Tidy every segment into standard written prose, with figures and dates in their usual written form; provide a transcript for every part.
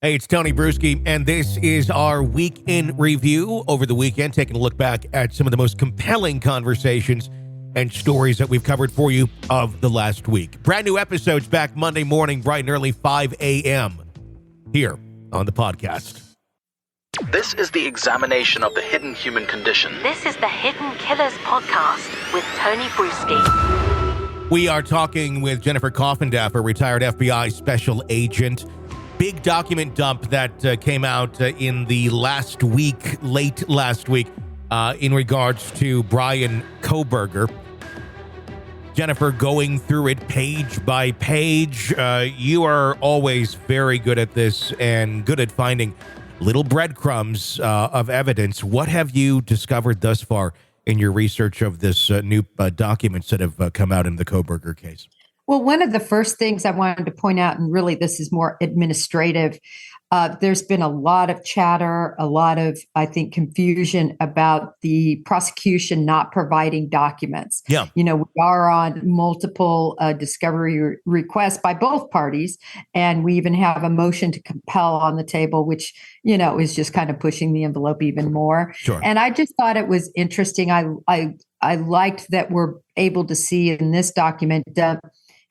Hey, it's Tony Bruschi, and this is our week in review over the weekend, taking a look back at some of the most compelling conversations and stories that we've covered for you of the last week. Brand new episodes back Monday morning, bright and early, 5 a.m. here on the podcast. This is the examination of the hidden human condition. This is the Hidden Killers podcast with Tony Bruschi. We are talking with Jennifer Coffindaffer, retired FBI special agent. Big document dump that came out in the late last week, in regards to Bryan Kohberger. Jennifer, going through it page by page. You are always very good at this and good at finding little breadcrumbs of evidence. What have you discovered thus far in your research of this new documents that have come out in the Kohberger case? Well, one of the first things I wanted to point out, and really this is more administrative, there's been a lot of chatter, a lot of, I think, confusion about the prosecution not providing documents. Yeah. You know, we are on multiple discovery requests by both parties, and we even have a motion to compel on the table, which, you know, is just kind of pushing the envelope even more. Sure. And I just thought it was interesting. I liked that we're able to see in this document,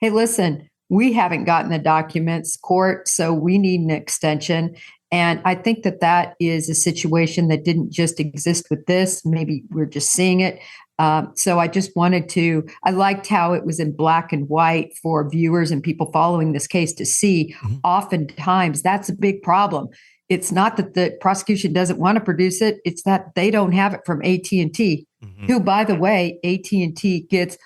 hey, listen, we haven't gotten the documents, court, so we need an extension. And I think that that is a situation that didn't just exist with this. Maybe we're just seeing it. So I just I liked how it was in black and white for viewers and people following this case to see. Mm-hmm. Oftentimes, that's a big problem. It's not that the prosecution doesn't want to produce it. It's that they don't have it from AT&T, mm-hmm. who, by the way, AT&T gets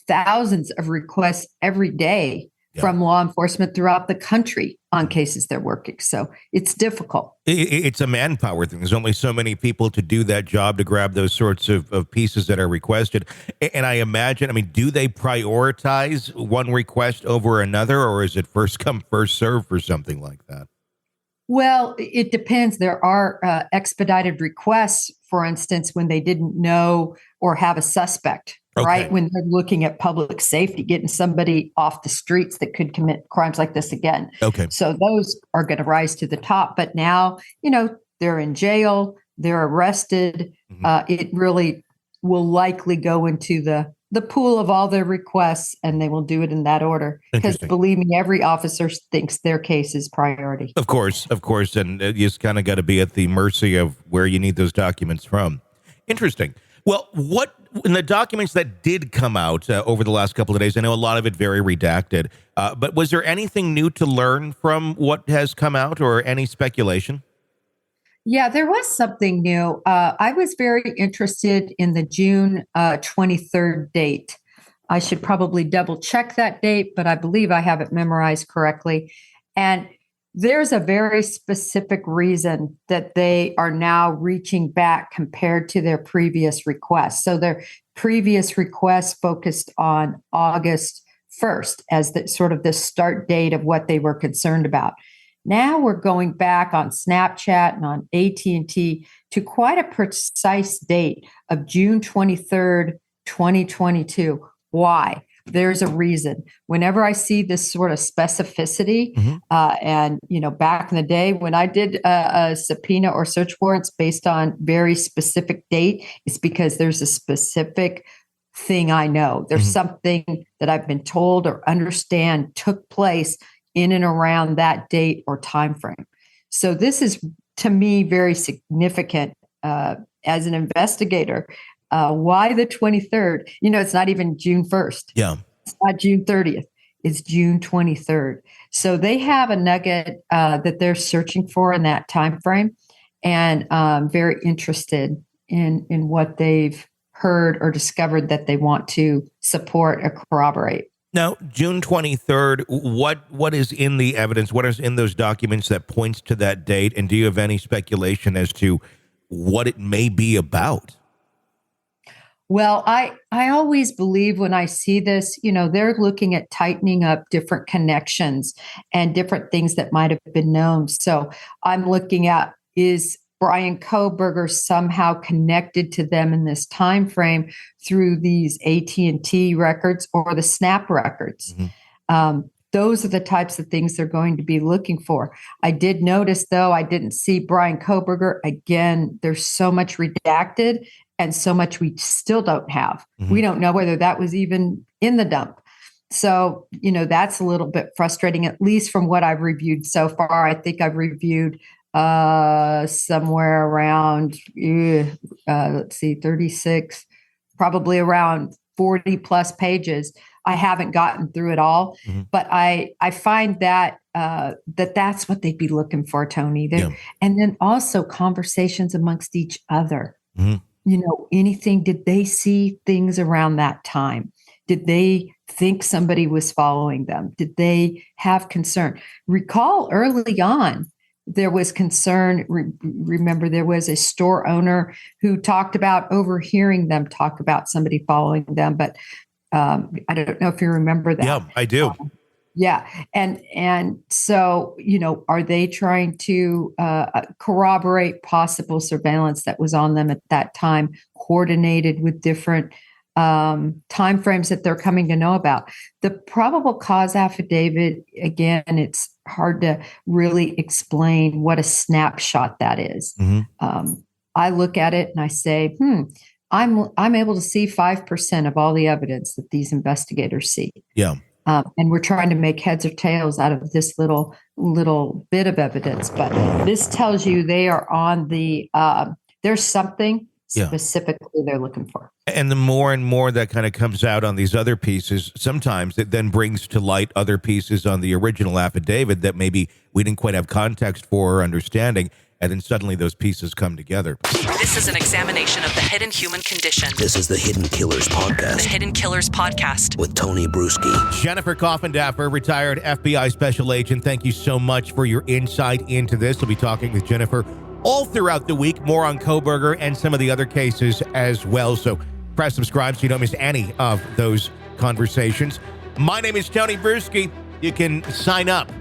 thousands of requests every day from law enforcement throughout the country on cases they're working. So it's difficult. It's a manpower thing. There's only so many people to do that job, to grab those sorts of pieces that are requested. And I imagine, do they prioritize one request over another, or is it first come, first serve for something like that? Well, it depends. There are expedited requests, for instance, when they didn't know or have a suspect. Okay. Right? When they're looking at public safety, getting somebody off the streets that could commit crimes like this again. Okay. So those are going to rise to the top. But now, they're in jail, they're arrested. Mm-hmm. It really will likely go into the pool of all their requests, and they will do it in that order. Because believe me, every officer thinks their case is priority. Of course. And you just kind of got to be at the mercy of where you need those documents from. Interesting. Well, what in the documents that did come out over the last couple of days, I know a lot of it very redacted, but was there anything new to learn from what has come out, or any speculation? Yeah, there was something new. I was very interested in the June 23rd date. I should probably double check that date, but I believe I have it memorized correctly. And there's a very specific reason that they are now reaching back compared to their previous requests. So their previous requests focused on August 1st as the sort of the start date of what they were concerned about. Now we're going back on Snapchat and on AT&T to quite a precise date of June 23rd, 2022. Why? There's a reason. Whenever I see this sort of specificity, mm-hmm. And back in the day when I did a subpoena or search warrants based on very specific date, it's because there's a specific thing I know. There's mm-hmm. something that I've been told or understand took place in and around that date or time frame. So this is, to me, very significant as an investigator. Why the 23rd? It's not even June 1st. Yeah. It's not June 30th. It's June 23rd. So they have a nugget that they're searching for in that time frame, and very interested in what they've heard or discovered that they want to support or corroborate. Now, June 23rd, what is in the evidence? What is in those documents that points to that date? And do you have any speculation as to what it may be about? Well, I always believe when I see this, they're looking at tightening up different connections and different things that might have been known. So I'm looking at, is Bryan Kohberger somehow connected to them in this time frame through these AT&T records or the Snap records? Mm-hmm. those are the types of things they're going to be looking for. I did notice, though, I didn't see Bryan Kohberger. Again, there's so much redacted and so much we still don't have. Mm-hmm. We don't know whether that was even in the dump. So, that's a little bit frustrating, at least from what I've reviewed so far. I think I've reviewed somewhere around, 36, probably around 40 plus pages. I haven't gotten through it all, but I find that that's what they'd be looking for, Tony. And then also conversations amongst each other. Anything, did they see things around that time? Did they think somebody was following them? Did they have concern? Recall early on, there was concern. Remember, there was a store owner who talked about overhearing them talk about somebody following them, but I don't know if you remember that. Yeah, I do. Yeah. And so, are they trying to corroborate possible surveillance that was on them at that time, coordinated with different timeframes that they're coming to know about? The probable cause affidavit, again, it's hard to really explain what a snapshot that is. I look at it and I say, I'm able to see 5% of all the evidence that these investigators see. Yeah. And we're trying to make heads or tails out of this little bit of evidence. But this tells you they are on the, there's something specifically they're looking for. And the more and more that kind of comes out on these other pieces, sometimes it then brings to light other pieces on the original affidavit that maybe we didn't quite have context for or understanding. And then suddenly those pieces come together. This is an examination of the hidden human condition. This is the Hidden Killers Podcast. The Hidden Killers Podcast. With Tony Bruschi. Jennifer Coffindaffer, retired FBI special agent, thank you so much for your insight into this. We'll be talking with Jennifer all throughout the week, more on Kohberger and some of the other cases as well. So press subscribe so you don't miss any of those conversations. My name is Tony Bruschi. You can sign up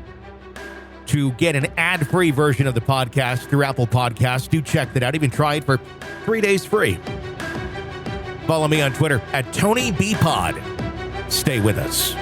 to get an ad-free version of the podcast through Apple Podcasts. Do check that out. Even try it for 3 days free. Follow me on Twitter at TonyBPod. Stay with us.